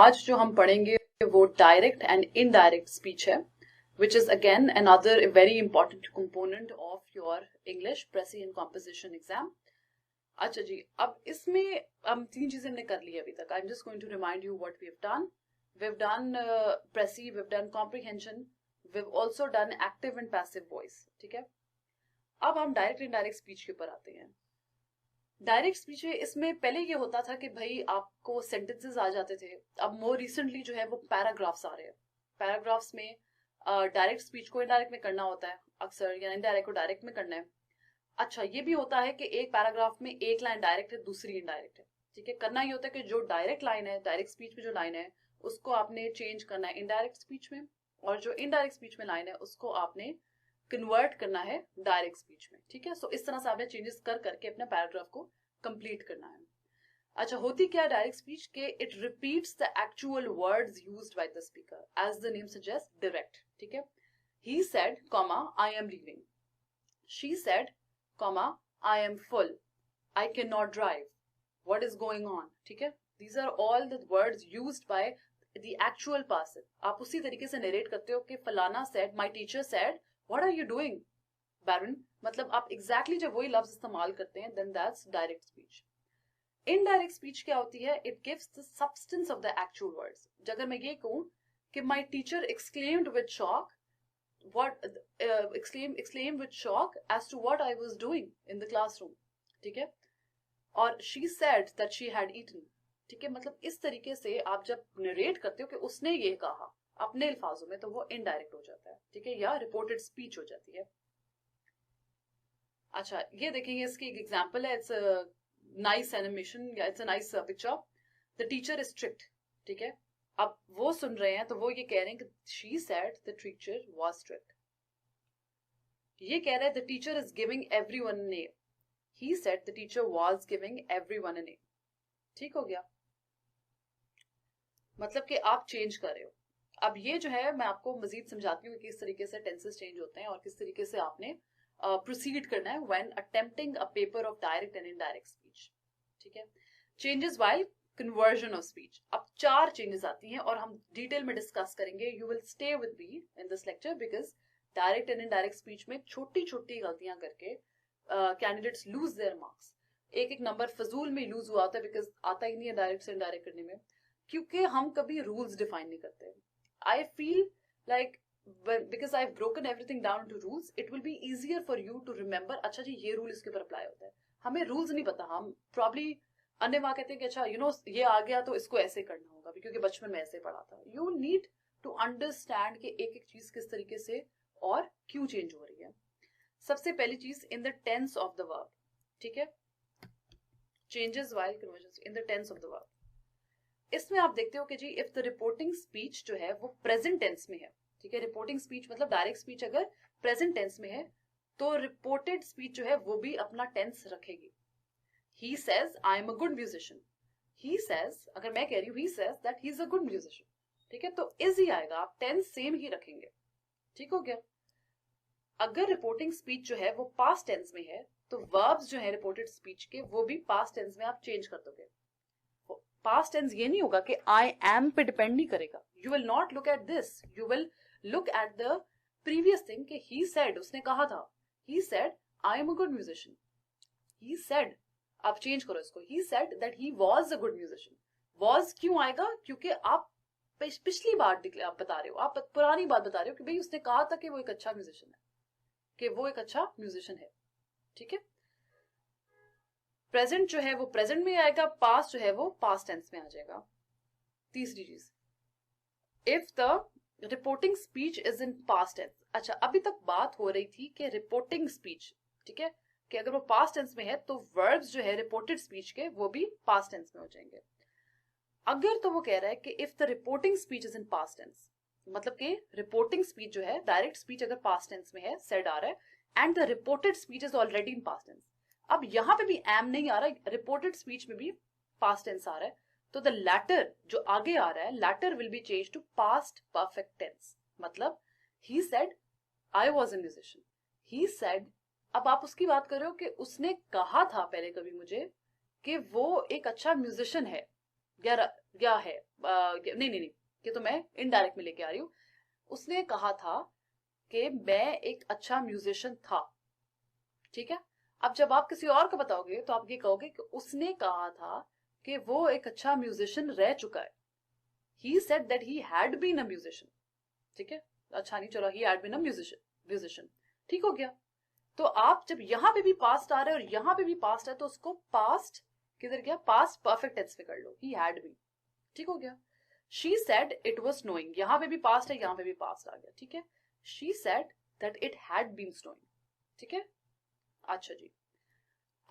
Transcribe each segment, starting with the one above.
आज जो हम पढ़ेंगे वो डायरेक्ट एंड इनडायरेक्ट स्पीच है, which is again another very important component of your English Pressy and Composition exam. अच्छा जी, अब इसमें हम तीन चीजें हमने कर ली है अभी तक. I'm just going to remind you what we have done. We've done Pressy, we've done Comprehension, we've also done active and passive voice. ठीक है. अब हम डायरेक्ट इनडायरेक्ट स्पीच के ऊपर आते हैं. डायरेक्ट स्पीच है, इसमें पहले ये होता था कि भाई आपको सेंटेंसेस आ जाते थे. अब मोर रिसेंटली जो है वो पैराग्राफ्स आ रहे हैं. पैराग्राफ्स में डायरेक्ट स्पीच को इनडायरेक्ट में करना होता है अक्सर, या इनडायरेक्ट को डायरेक्ट में करना है. अच्छा, ये भी होता है कि एक पैराग्राफ में एक लाइन डायरेक्ट है, दूसरी इनडायरेक्ट है. ठीक है, करना ये होता है कि जो डायरेक्ट लाइन है, डायरेक्ट स्पीच में जो लाइन है उसको आपने चेंज करना है इनडायरेक्ट स्पीच में, और जो इनडायरेक्ट स्पीच में लाइन है उसको आपने कन्वर्ट करना है डायरेक्ट स्पीच में. ठीक है, सो इस तरह से आपने चेंजेस कर करके अपने पैराग्राफ को कंप्लीट करना है. अच्छा, होती क्या डायरेक्ट स्पीच के it repeats the actual words used by the speaker as the name suggest, direct. ठीक है, he said comma I am leaving, she said comma I am full, I can not drive, what is going on. ठीक है, these are all the words used by the actual person. आप उसी तरीके से narrate करते हो कि फलाना said, my teacher said, what are you doing baron. मतलब आप एग्जैक्टली जब वही लफ्ज इस्तेमाल करते हैं, then that's direct speech. Indirect speech क्या होती है? It gives the substance of the actual words. अगर मैं ये कहूं कि my teacher exclaimed with shock, what exclaimed with shock as to what I was doing in the classroom. ठीक है, और she said that she had eaten. ठीक है, मतलब इस तरीके से आप जब नरेट करते हो कि उसने ये कहा अपने अल्फाजों में, तो वो इनडायरेक्ट हो जाता है. ठीक है, या रिपोर्टेड स्पीच हो जाती है. अच्छा, ये देखेंगे, इसकी एक एग्जांपल है. इट्स अ नाइस एनिमेशन, या it's a nice picture. The teacher is strict. ठीक है, अब वो सुन रहे हैं तो वो ये कह रहे हैं कि she said the teacher was strict. ये कह रहे हैं the teacher is giving everyone an A, he said the teacher was giving everyone an A. ठीक हो गया, मतलब कि आप चेंज कर रहे हो. अब ये जो है मैं आपको मजीद समझाती हूँ कि किस तरीके से टेंसेस चेंज होते हैं और किस तरीके से आपने प्रोसीड करना है when attempting a paper of direct and indirect speech. ठीक है, changes while conversion of speech. अब 4 चेंजेस आती हैं और हम डिटेल में डिस्कस करेंगे. You will stay with me in this lecture because direct and indirect speech में छोटी छोटी गलतियां करके कैंडिडेट्स लूज देयर मार्क्स. एक एक नंबर फजूल में लूज हुआ होता है बिकॉज आता ही नहीं है डायरेक्ट से इनडायरेक्ट करने में, क्योंकि हम कभी रूल्स डिफाइन नहीं करते. I feel like because I've broken everything down into rules, it will be easier for you to remember. अच्छा जी, ये रूल इसके ऊपर अप्लाई होता है. हमें रूल्स नहीं पता, हम प्रॉब्ली अन्य वहां कहते हैं कि अच्छा ये आ गया तो इसको ऐसे करना होगा क्योंकि बचपन में ऐसे पढ़ा था. यू नीड टू अंडरस्टैंड कि एक एक चीज किस तरीके से और क्यों चेंज हो रही है. सबसे पहली चीज, in the tense of the verb. ठीक है, changes while conversion in the tense of the verb. इसमें आप देखते हो कि जी इफ द रिपोर्टिंग स्पीच जो है वो प्रेजेंट टेंस में है. ठीक है, रिपोर्टिंग स्पीच मतलब डायरेक्ट स्पीच अगर प्रेजेंट टेंस में है तो रिपोर्टेड स्पीच जो है वो भी अपना टेंस रखेगी. He says I am a good musician. He says, अगर मैं कह रही हूँ he says that he is a good musician. ठीक है, तो इज ही आएगा, आप टेंस सेम ही रखेंगे. ठीक हो गया. अगर रिपोर्टिंग स्पीच जो है वो पास्ट टेंस में है तो वर्ब्स जो है रिपोर्टेड स्पीच के वो भी पास्ट टेंस में आप चेंज कर दोगे. पास्ट टेंस ये नहीं होगा कि आई एम पे डिपेंड नहीं करेगा. You will not look at this, you will look at the previous thing कि ही सेड, उसने कहा था. ही said I am a good musician. He said, आप चेंज करो इसको, ही said that he was a good musician. Was क्यों आएगा? क्योंकि आप पिछली बात आप बता रहे हो, आप पुरानी बात बता रहे हो कि भाई उसने कहा था कि वो एक अच्छा म्यूजिशियन है, कि वो एक अच्छा म्यूजिशियन है. ठीक है, प्रेजेंट जो है वो प्रेजेंट में आएगा, पास्ट जो है वो पास्ट टेंस में आ जाएगा. तीसरी चीज, if the reporting speech is in past tense. अच्छा, अभी तक बात हो रही थी कि रिपोर्टिंग स्पीच, ठीक है, कि अगर वो पास्ट टेंस में है तो वर्ब्स जो है रिपोर्टेड स्पीच के वो भी पास्ट टेंस में हो जाएंगे. अगर तो वो कह रहा है कि if the reporting speech is in past tense, मतलब कि रिपोर्टिंग स्पीच जो है डायरेक्ट स्पीच अगर पास्ट टेंस में है, सेड आ रहा है, and the reported speech is already in past tense. अब यहां पे भी एम नहीं आ रहा, रिपोर्टेड स्पीच में भी पास्ट टेंस आ रहा है, तो द लैटर जो आगे आ रहा है, latter will be change to past perfect tense. मतलब he said I was a musician. He said, अब आप उसकी बात कर रहे हो कि उसने कहा था पहले कभी मुझे कि वो एक अच्छा म्यूजिशियन है, या या है, नहीं नहीं नहीं, ये तो मैं इनडायरेक्ट में लेके आ रही हूँ। उसने कहा था कि मैं एक अच्छा म्यूजिशियन था, ठीक है। अब जब आप किसी और को बताओगे तो आप ये कहोगे कि उसने कहा था कि वो एक अच्छा म्यूजिशियन रह चुका है। he said that he had been a musician, ठीक है। अच्छा नहीं, चलो he had been a musician, ठीक हो गया। तो आप जब यहां पे भी पास्ट आ रहे हैं और यहां पे भी पास्ट है तो उसको पास्ट किधर गया, पास्ट परफेक्ट टेंस में कर लो, he had been, ठीक हो गया। she said it was snowing, यहां पे भी पास्ट है, यहां पे भी पास्ट आ गया, ठीक है। she said that it had been snowing, ठीक है। अच्छा जी,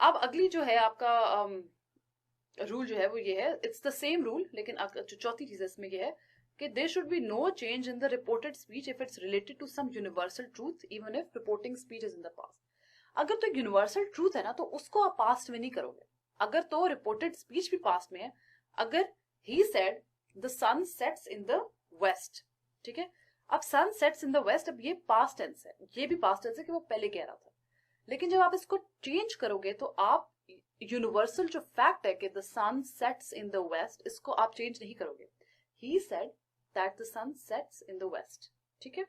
अब अगली जो है आपका रूल जो है वो ये है, इट्स द सेम रूल, लेकिन जो चौथी चीज है इसमें ये है कि there should be no change in the reported speech if it's related to some universal truth even if reporting speech is in the past. अगर तो यूनिवर्सल ट्रूथ है ना तो उसको आप पास्ट में नहीं करोगे। अगर तो रिपोर्टेड स्पीच भी पास्ट में है, अगर he said the sun sets in the west, ठीक है। अब sun sets in the west, अब ये पास्ट टेंस है, ये भी पास्ट टेंस है कि वो पहले कह रहा था, लेकिन जब आप इसको चेंज करोगे तो आप यूनिवर्सल जो फैक्ट है कि the sun sets in the west, इसको आप चेंज नहीं करोगे। He said that the sun sets in the west, ठीक है।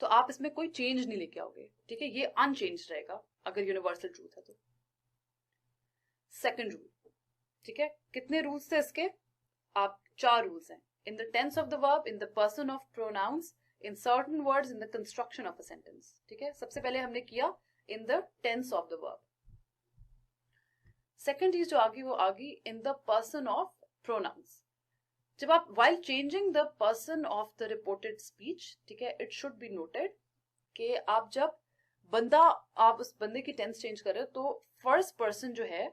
तो आप इसमें कोई चेंज नहीं लेके आओगे, ठीक है, ये अनचेंज रहेगा अगर यूनिवर्सल ट्रूथ है तो। सेकंड रूल, ठीक है, कितने रूल्स थे इसके, आप 4 रूल्स हैं। In the tense of the verb, in the person of pronouns, in certain words, in the construction of a sentence, ठीक है। सबसे पहले हमने किया in the tense of the verb. Second चीज जो आगी वो आगी in the person of pronouns. जब आप while changing the person of the reported speech, ठीक है, इट शुड बी नोटेड कि आप जब बंदा, आप उस बंदे की टेंस चेंज कर रहे हो तो फर्स्ट पर्सन जो है,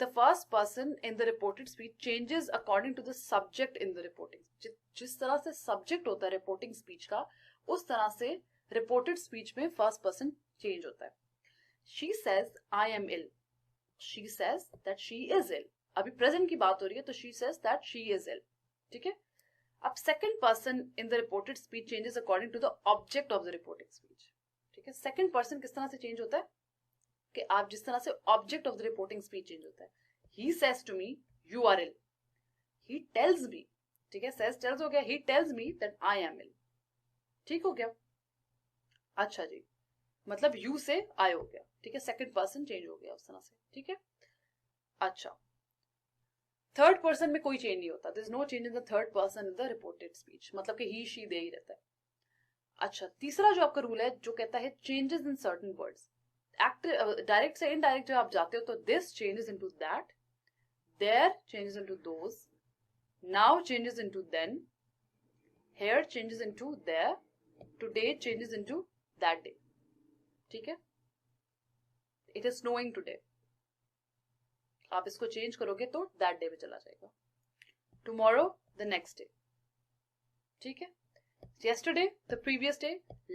the first person in the reported speech changes according to the subject in the reporting. जिस तरह से सब्जेक्ट होता है रिपोर्टिंग स्पीच का, उस तरह से रिपोर्टेड स्पीच में फर्स्ट पर्सन चेंज होता है। She says I am ill, she says that she is ill, अभी प्रेजेंट की बात हो रही है तो she says that she is ill, ठीक है। अब second person in the reported speech changes according to the object of the reported speech, ठीक है। सेकंड पर्सन किस तरह से चेंज होता है कि आप जिस तरह से object of the reporting speech change होता है। he says to me you are ill, he tells me, ठीक है, says tells हो गया, he tells me that I am ill, ठीक हो गया। अच्छा जी, मतलब यू से आई हो गया, ठीक है, सेकंड पर्सन चेंज हो गया उस तरह से, ठीक है। अच्छा, थर्ड पर्सन में कोई चेंज नहीं होता, there is no change in the third person in the reported speech, मतलब कि ही शी दे ही रहता है। अच्छा, तीसरा जो आपका रूल है जो कहता है changes in certain words, active direct से इनडायरेक्ट जब आप जाते हो तो this changes into that, there changes into those, now changes into then, here changes into there, today changes into that day, ठीक है। इट इज स्नोइंग टुडे, आप इसको चेंज करोगे तो दैट डे में चला जाएगा। टुमारो द नेक्स्ट डे, ठीक है। yesterday the previous day,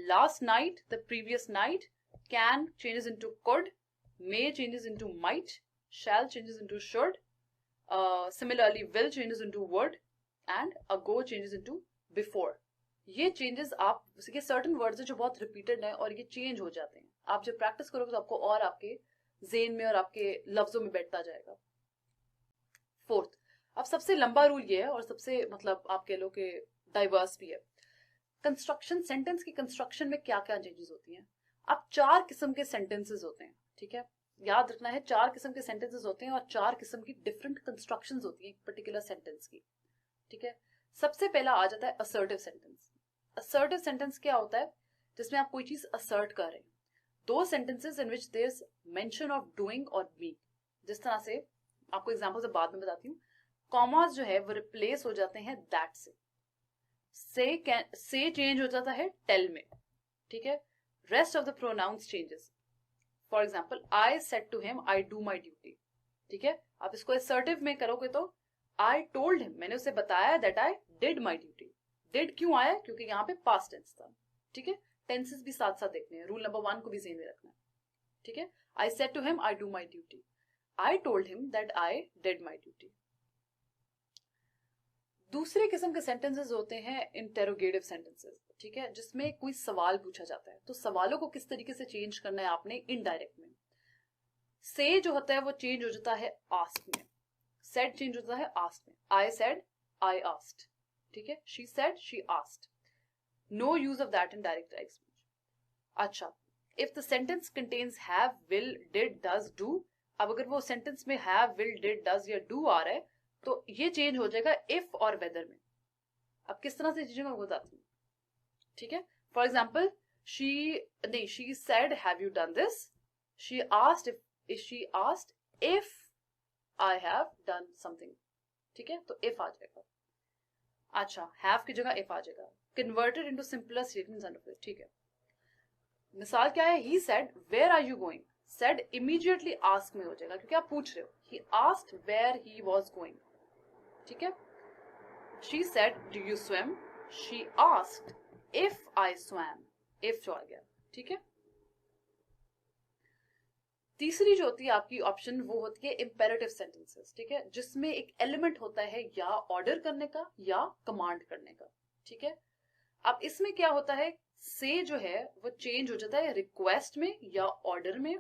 last night the previous night, can changes into could, may changes into might, shall changes into should, similarly will changes into would, and ago changes into before। ये changes आप, ये certain words है जो बहुत repeated है और ये change हो जाते हैं। आप जब प्रैक्टिस करोगे तो आपको और आपके जेन में और आपके लफ्जों में बैठता जाएगा। फोर्थ, अब सबसे लंबा रूल ये है और सबसे मतलब आप कह लो कि डाइवर्स भी है। कंस्ट्रक्शन, सेंटेंस की कंस्ट्रक्शन में क्या क्या चेंजेस होती हैं। अब 4 किस्म के सेंटेंसेस होते हैं, ठीक है, याद रखना है 4 किस्म के सेंटेंसेस होते हैं और 4 किस्म की डिफरेंट कंस्ट्रक्शंस होती हैं एक पर्टिकुलर सेंटेंस की, ठीक है। सबसे पहला आ जाता है असर्टिव सेंटेंस। असर्टिव सेंटेंस क्या होता है, जिसमें आप कोई चीज असर्ट कर रहे हैं। दो sentences in which there is mention of doing और बीइंग, जिस तरह से आपको एग्जांपल से बाद में बताती हूँ। कॉमास जो है वो रिप्लेस हो जाते हैं दैट से चेंज हो जाता है टेल में, ठीक है। Rest of the pronouns changes, for example I said to him I do my duty, ठीक है। आप इसको असर्टिव में करोगे तो आई टोल्ड हिम, मैंने उसे बताया that I did my duty. Did क्यों आया, क्योंकि यहाँ पे पास्ट टेंस था, ठीक है। टेंसेस भी साथ साथ देखने हैं, रूल नंबर 1 को भी ज़हन में रखना है, ठीक है। I said to him I do my duty, I told him that I did my duty. दूसरे किस्म के सेंटेंसेस होते हैं इंटेरोगेटिव सेंटेंसेस, ठीक है, जिसमें कोई सवाल पूछा जाता है। तो सवालों को किस तरीके से चेंज करना है आपने इनडायरेक्ट में। से जो होता है वो चेंज हो जाता है आस्क में, सेड चेंज होता है आस्क्ड में, आई सेड आई आस्क्ड, ठीक है, she said she asked, no use of that in direct speech. अच्छा, if the sentence contains have, will, did, does, do, अब अगर वो सेंटेंस में हैव, विल, डिड, डज या डू आ रहा है तो ये चेंज हो जाएगा इफ और वेदर में। अब किस तरह से चीजें मैं बताती हूँ, ठीक है। For example, she said have you done this, she asked if I have done something, ठीक है, तो इफ आ जाएगा। अच्छा, हैव की जगह इफ आ जाएगा, converted into simpler statements under, ठीक है। मिसाल क्या है, he said where are you going, said immediately ask में हो जाएगा क्योंकि आप पूछ रहे हो, he asked where he was going, ठीक है। She said do you swim, she asked if I swam, if जो आ गया, ठीक है। तीसरी जो होती है आपकी ऑप्शन वो होती है इंपेरेटिव सेंटेंसेस, ठीक है, जिसमें एक एलिमेंट होता है या ऑर्डर करने का या कमांड करने का, ठीक है। अब इसमें क्या होता है, से जो है वो चेंज हो जाता है रिक्वेस्ट में या ऑर्डर में,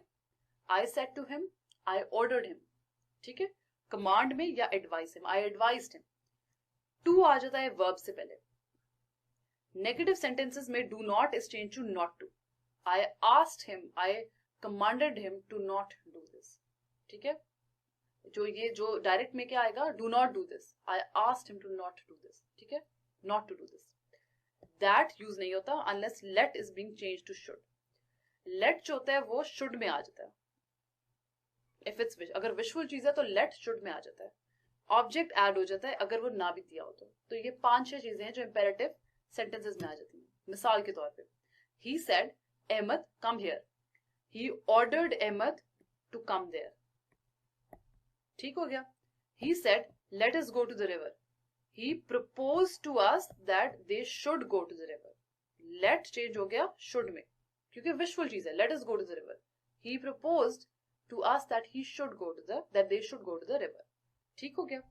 I said to him, I ordered him, ठीक है, कमांड में या advise him, I advised him, to आ जाता है वर्ब से पहले। नेगेटिव सेंटेंसेस में do not is change to not to, I asked him, I commanded him to not do this, ठीक है। जो डायरेक्ट में क्या आएगा, do not do this, I asked him to not do this, ठीक है, not to do this. That use नहीं होता unless let is being change to should. Let जो होता है वो शुड में आ जाता है, इफ इट्स विश, अगर विशफुल चीज है तो लेट शुड में आ जाता है, ऑब्जेक्ट ऐड हो जाता है अगर वो ना भी दिया हो तो ये 5-6 चीजें हैं जो इंपेरेटिव सेंटेंसेस में आ जाती हैं। मिसाल के तौर पे, he said Ahmad come here, he ordered Ahmad to come there, ठीक हो गया। He said let us go to the river, he proposed to us that they should go to the river, let change हो गया should में क्योंकि wishful चीज है, let us go to the river, he proposed to us that they should go to the river, ठीक हो गया।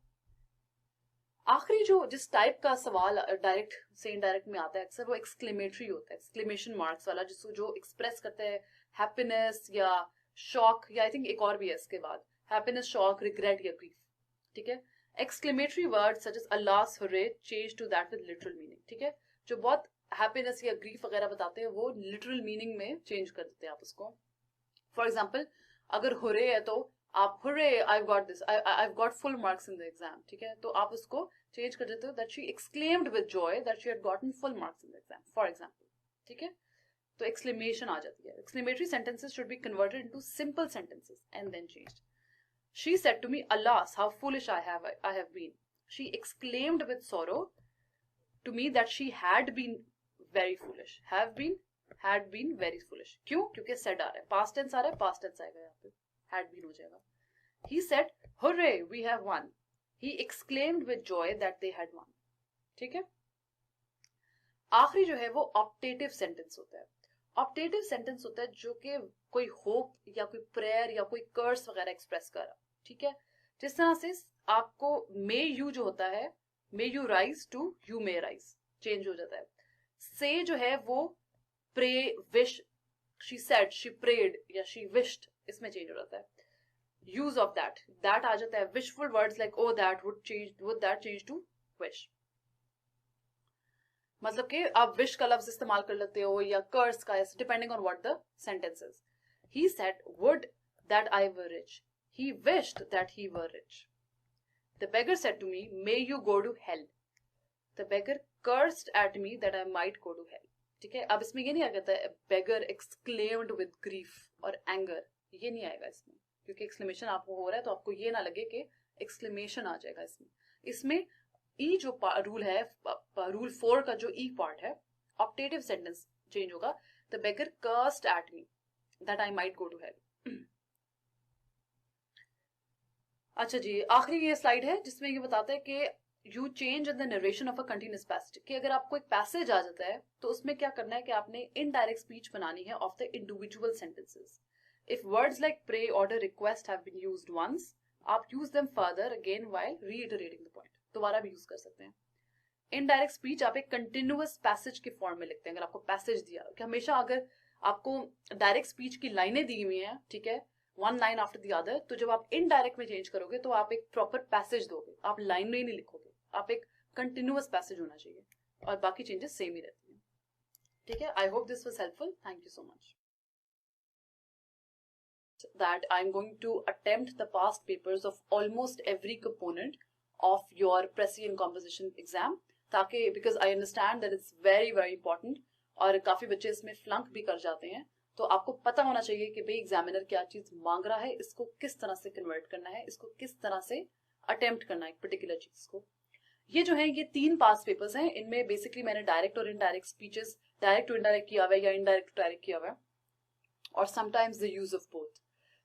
आखिरी जिस टाइप का सवाल डायरेक्ट से इनडायरेक्ट में आता है अक्सर वो एक्सक्लेमेटरी होता है, एक्सक्लेमेशन मार्क्स वाला, जो एक्सप्रेस करता है हैप्पीनेस या शॉक, या आई थिंक एक और भी है इसके बाद, हैप्पीनेस, शॉक, रिग्रेट या ग्रीफ, ठीक है। Exclamatory words such as alas, hooray change to that with literal meaning, ठीक है, जो बहुत हैप्पीनेस या ग्रीफ वगैरह बताते हैं वो लिटरल मीनिंग में चेंज कर देते हैं आप उसको। फॉर एग्जाम्पल, अगर हुरे है तो आप hurray I got this, I got full marks in the exam, ठीक है, तो आप उसको चेंज कर देते हो that she exclaimed with joy that she had gotten full marks in the exam, for example, ठीक है। तो एक्सक्लेमेशन आ जाती है। Exclamatory sentences should be converted into simple sentences and then changed. She said to me, alas, how foolish I have been. She exclaimed with sorrow to me that she had been very foolish. Had been very foolish. क्यों? क्योंकि said आ रहा है, past tense आ रहा है, past tense आएगा यहाँ पे, had been हो जाएगा। He said, hooray, we have won. He exclaimed with joy that they had won. ठीक है। आखिरी जो है वो optative sentence होता है। ऑप्टेटिव सेंटेंस होता है जो कि कोई होप या कोई प्रेयर या कोई कर्स वगैरह एक्सप्रेस कर रहा, ठीक है। जिस तरह से आपको मे यू जो होता है, may you rise to you may rise change हो जाता है। से जो है वो pray, wish, she said, she prayed या शी विश्ड, इसमें चेंज हो जाता है। यूज ऑफ दैट आ जाता है। Wishful words like O that would that change to wish, मतलब कि आप विश का लफ्ज इस्तेमाल कर लेते हो या कर्स का, depending on what the sentence is. He said would that I were rich, he wished that he were rich. The beggar said to me, may you go to hell. The beggar cursed at me that I might go to hell. ठीक है, अब इसमें ये नहीं आ जाता है beggar exclaimed with grief और anger, ये नहीं आएगा इसमें, क्योंकि एक्सक्लेमेशन आपको हो रहा है तो आपको ये ना लगे कि एक्सक्लेमेशन आ जाएगा इसमें। इसमें ई जो रूल है, रूल 4 का जो ई पार्ट है, ऑप्टेटिव सेंटेंस चेंज होगा। The beggar cursed at me that I might go to hell. अच्छा जी, आखिरी ये स्लाइड है जिसमें ये बताता है कि you change in the narration of a continuous passage, कि अगर आपको एक पैसेज आ जाता है तो उसमें क्या करना है कि आपने इनडायरेक्ट स्पीच बनानी है of the individual sentences. If words like pray, order, request have been used once, आप use them further again while reiterating the point, दोबारा भी यूज कर सकते हैं। इनडायरेक्ट स्पीच आप एक कंटिन्यूअस पैसेज के फॉर्म में लिखते हैं। अगर आपको पैसेज दिया कि हमेशा, अगर आपको डायरेक्ट स्पीच की लाइनें दी हुई हैं, ठीक है, one line after the other, तो जब आप इनडायरेक्ट में चेंज करोगे तो आप एक प्रॉपर पैसेज दोगे, आप लाइन में ही नहीं लिखोगे, आप एक कंटिन्यूअस पैसेज होना चाहिए और बाकी चेंजेस सेम ही रहती हैं. ठीक है, I hope this was helpful. Thank you so much. That I'm going to attempt the past papers of almost every component of your Prezi and composition exam, ताकि because I understand that it's very very important और काफी बच्चे इसमें फ्लंक भी कर जाते हैं, तो आपको पता होना चाहिए कि भाई एग्जामिनर क्या चीज मांग रहा है, इसको किस तरह से कन्वर्ट करना है, इसको किस तरह से अटेम्प्ट करना है एक पर्टिकुलर चीज को. ये जो है ये 3 पास्ट पेपर्स हैं. इनमें बेसिकली मैंने डायरेक्ट और indirect speeches, direct to indirect किया हुआ है या इनडायरेक्ट टू डायरेक्ट किया हुआ है, और sometimes the use of both,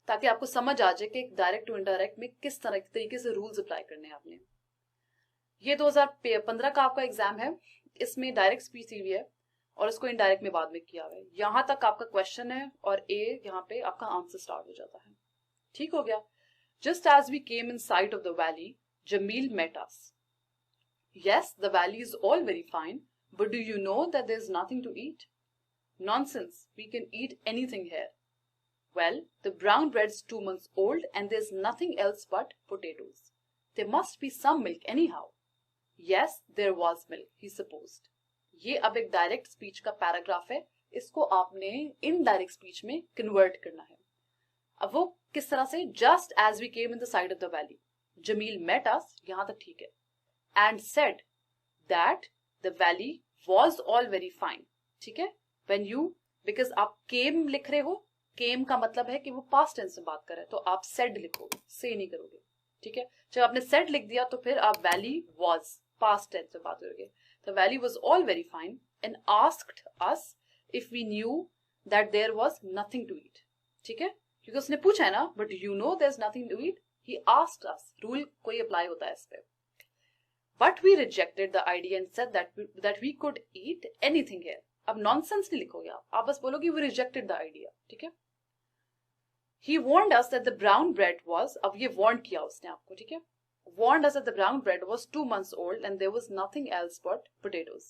ताकि आपको समझ आ जाए कि डायरेक्ट टू इनडायरेक्ट में किस तरह तरीके से रूल्स अप्लाई करने हैं आपने. ये 2015 का आपका एग्जाम है. इसमें डायरेक्ट स्पीच दी हुई है और इसको इनडायरेक्ट में बाद में किया हुआ है. यहां तक आपका क्वेश्चन है और ए यहाँ पे आपका आंसर स्टार्ट हो जाता है. ठीक हो गया. Just as we came in sight of the valley, Jamil met us. Yes, the valley is all very fine, but do you know that there is nothing to eat? Nonsense, we can eat anything here. Well, the brown bread's 2 months old and there's nothing else but potatoes. There must be some milk anyhow. Yes, there was milk, he supposed. ये अब एक direct speech का paragraph है. इसको आपने indirect speech में convert करना है. अब वो किस तरह से? Just as we came in the side of the valley, Jamil met us, यहां तक ठीक है, and said that the valley was all very fine. ठीक है, when you, because आप came लिख रहे हो, केम का मतलब है कि वो पास्ट टेंस में बात कर रहे हैं, तो आप सेड लिखोगे, से नहीं करोगे. ठीक है, जब आपने सेड लिख दिया तो फिर आप वैली वाज पास्ट टेंस में बात करोगे. The valley was all very fine and asked us if we knew that there was nothing to eat. ठीक है, क्योंकि उसने पूछा है ना, but you know there is nothing to eat, he asked us. Rule कोई अप्लाई होता है इस पे. But we rejected the idea and said that we could eat anything here. अब नॉनसेंस नहीं लिखोगे आप बस बोलोगे वी रिजेक्टेड द आइडिया. ठीक है, He warned us that the brown bread was, अब ये warn किया उसने आपको. ठीक है, warned us that the brown bread was 2 months old and there was nothing else but potatoes.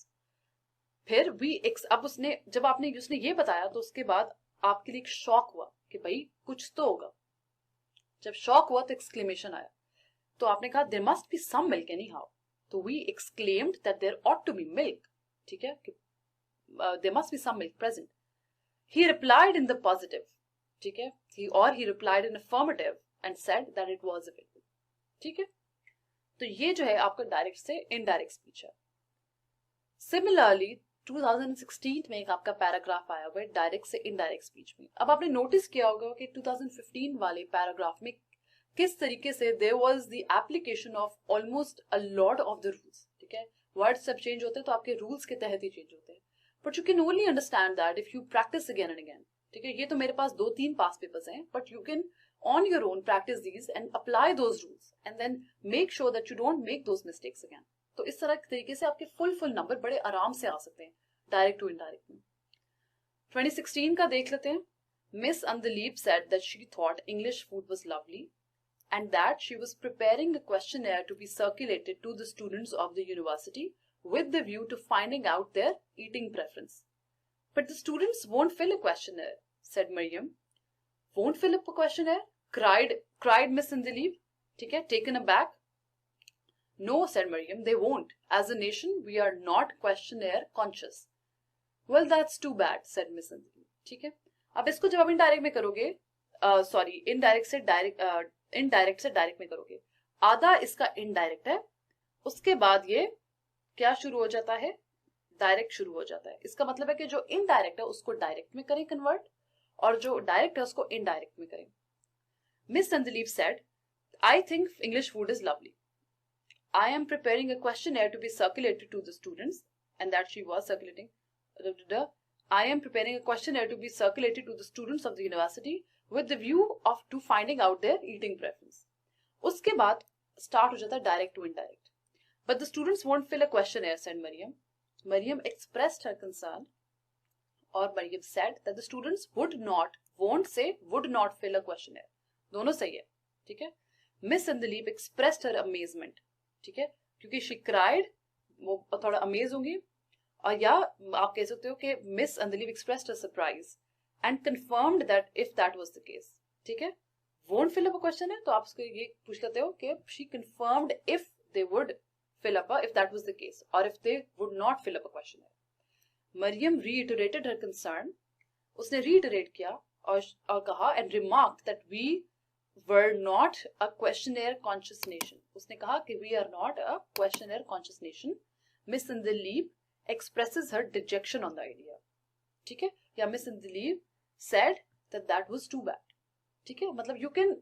फिर अब जब उसने ये बताया तो उसके बाद आपके लिए एक शॉक हुआ कि भाई कुछ तो होगा. जब शॉक हुआ तो एक्सक्लेमेशन आया, तो आपने कहा there must be some milk anyhow. तो we exclaimed that there ought to be milk. ठीक है, there must be some milk present. He replied in the positive. ठीक है, he replied in affirmative and said that it was available. ठीक है, तो ये जो है आपका डायरेक्ट से इनडायरेक्ट स्पीच है. सिमिलरली 2016 में एक आपका पैराग्राफ आया हुआ है डायरेक्ट से इनडायरेक्ट स्पीच में. अब आपने नोटिस किया होगा कि 2015 वाले पैराग्राफ में किस तरीके से there was the application of almost a lot of the rules. ठीक है, वर्ड्स सब चेंज होते हैं तो आपके रूल्स के तहत ही चेंज होते हैं, but you can only understand that if you practice again and again. ठीक है, ये तो मेरे पास 2-3 पास्ट पेपर्स हैं, but you can on your own practice these and apply those rules and then make sure that you don't make those mistakes again. तो इस तरह के तरीके से आपके फुल नंबर बड़े आराम से आ सकते हैं डायरेक्ट टू इनडायरेक्ट में. 2016 का देख लेते हैं. Miss Andaleeb said that she thought English food was lovely and that she was preparing a questionnaire to be circulated to the students of the university with the view to finding out their eating preference. But the students won't fill a questionnaire, said Maryam. Won't fill up a questionnaire? Cried Miss Indaleeb. ठीक है, taken aback. No, said Maryam, they won't. As a nation, we are not questionnaire conscious. Well, that's too bad, said Miss Indaleeb. ठीक है, अब इसको जब आप indirect में करोगे, इनडायरेक्ट से डायरेक्ट में करोगे, आधा इसका इनडायरेक्ट है, उसके बाद ये क्या शुरू हो जाता है? डायरेक्ट शुरू हो जाता है. इसका मतलब है कि जो इनडायरेक्ट है उसको डायरेक्ट में करें कन्वर्ट, और जो डायरेक्ट है उसको इनडायरेक्ट में करें. Miss Andaleeb said, I think English food is lovely. I am preparing a questionnaire to be circulated to the students and that she was circulating. I am preparing a questionnaire to be circulated to the students of the university with the view of to finding out their eating preference. उसके बाद start हो जाता है direct to indirect. But the students won't fill a questionnaire, said Maryam. Maryam expressed her concern, or Maryam said that the students won't fill a questionnaire. दोनों सही है. ठीक है. Miss Andaleeb expressed her amazement. ठीक है, क्योंकि she cried, वो थोड़ा अमेज होंगी, और या आप कह सकते हो कि Miss Andaleeb expressed her surprise and confirmed that if that was the case. ठीक है, won't fill up a question है तो आप उसको ये पूछ लेते हो कि she confirmed if they would fill up if that was the case, or if they would not fill up a questionnaire. Maryam reiterated her concern. उसने reiterate किया और कहा and remarked that we were not a questionnaire conscious nation. उसने कहा कि we are not a questionnaire conscious nation. Miss Indaleeb expresses her dejection on the idea. ठीक है, या Miss Indaleeb said that that was too bad. ठीक है, मतलब you can,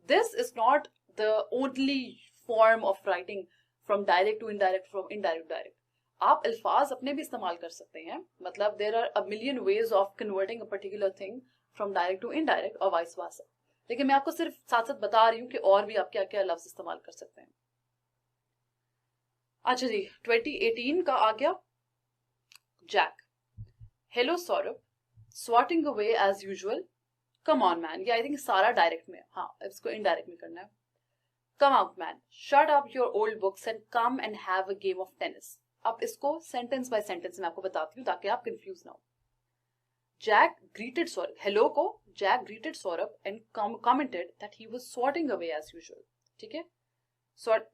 this is not the only form of writing from direct to indirect, from indirect to direct. आप अल्फाज अपने भी इस्तेमाल कर सकते हैं, मतलब there are a million ways of converting a particular thing from direct to indirect और vice versa. लेकिन मैं आपको सिर्फ साथ साथ बता रही हूँ कि और भी आप क्या क्या लफ्ज इस्तेमाल कर सकते हैं. अच्छा जी, 2018 का आ गया. Jack, hello Saurabh, swatting away as usual. Come on man, ये आई थिंक सारा डायरेक्ट में, हाँ इसको इनडायरेक्ट में करना है. Come out man, shut up your old books and come and have a game of tennis. अब इसको सेंटेंस बाय सेंटेंस में आपको बताती हूँ ताकि आप कंफ्यूज ना हो. Jack greeted Saurabh. Hello को Jack greeted Saurabh and commented that he was swatting away as usual. ठीक है?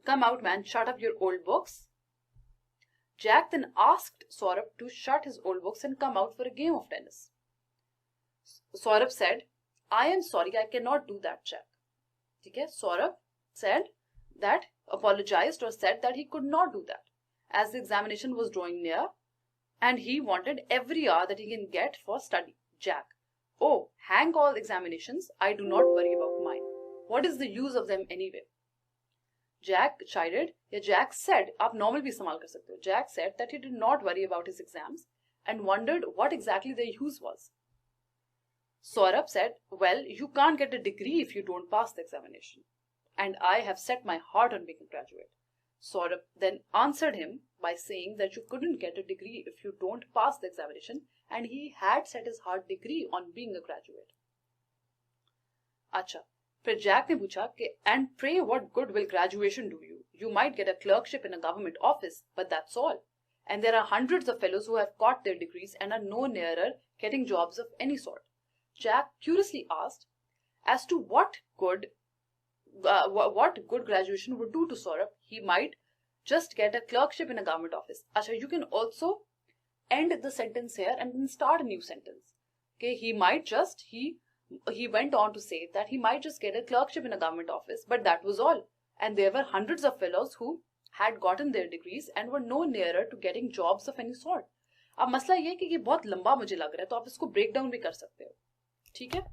Come out man, shut up your old books. Jack then asked Saurabh to shut his old books and come out for a game of tennis. Saurabh said, I am sorry, I cannot do that, Jack. ठीक है? Saurabh said that, apologized or said that he could not do that as the examination was drawing near and he wanted every hour that he can get for study. Jack, oh, hang all examinations, I do not worry about mine. What is the use of them anyway? Jack chided, या Jack said, आप normal भी इस्तेमाल कर सकते हो. Jack said that he did not worry about his exams and wondered what exactly their use was. Saurabh said, well, you can't get a degree if you don't pass the examination. And I have set my heart on being a graduate. Saurabh then answered him by saying that you couldn't get a degree if you don't pass the examination and he had set his heart degree on being a graduate. अच्छा, फिर Jack ने पूछा कि and pray what good will graduation do you? You might get a clerkship in a government office, but that's all. And there are hundreds of fellows who have got their degrees and are no nearer getting jobs of any sort. Jack curiously asked as to what good graduation would do to Saurabh. He might just get a clerkship in a government office. Asha, you can also end the sentence here and then start a new sentence. Okay, he went on to say that he might just get a clerkship in a government office, but that was all. And there were hundreds of fellows who had gotten their degrees and were no nearer to getting jobs of any sort. अब मसला ये है कि ये बहुत लंबा मुझे लग रहा है, तो आप इसको ब्रेक डाउन भी कर सकते हो. ठीक है?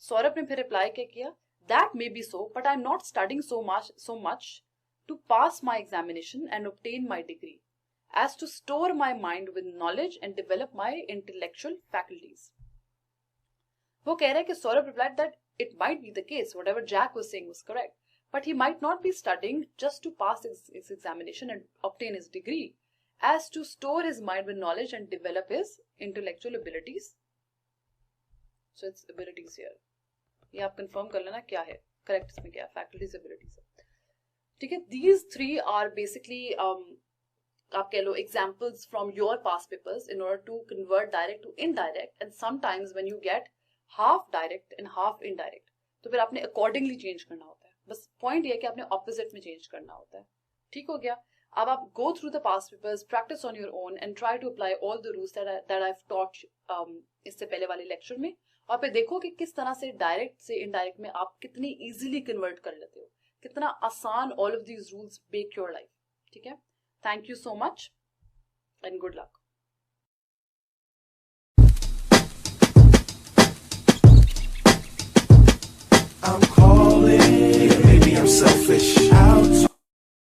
सौरभ ने फिर रिप्लाई क्या किया? That may be so, but I'm not studying so much to pass my examination and obtain my degree, as to store my mind with knowledge and develop my intellectual faculties. वो कह रहा है कि Saurabh replied that it might be the case, whatever Jack was saying was correct, but he might not be studying just to pass his examination and obtain his degree, as to store his mind with knowledge and develop his intellectual abilities. So it's abilities here. ये आप confirm कर लेना क्या है correct, इसमें क्या है, faculties abilities है. ठीक है, these three are basically आप कह लो examples from your past papers in order to convert direct to indirect, and sometimes when you get half direct and half indirect तो फिर आपने accordingly change करना होता है. बस point ये है कि आपने opposite में change करना होता है. ठीक हो गया? अब आप go through the past papers, practice on your own and try to apply all the rules that I've taught इससे पहले वाले lecture में, और फिर देखो कि किस तरह से डायरेक्ट से इनडायरेक्ट में आप कितनी इजीली कन्वर्ट कर लेते हो, कितना आसान all of these rules make your life. ठीक है, thank you so much and good luck. I'm calling, maybe I'm selfish.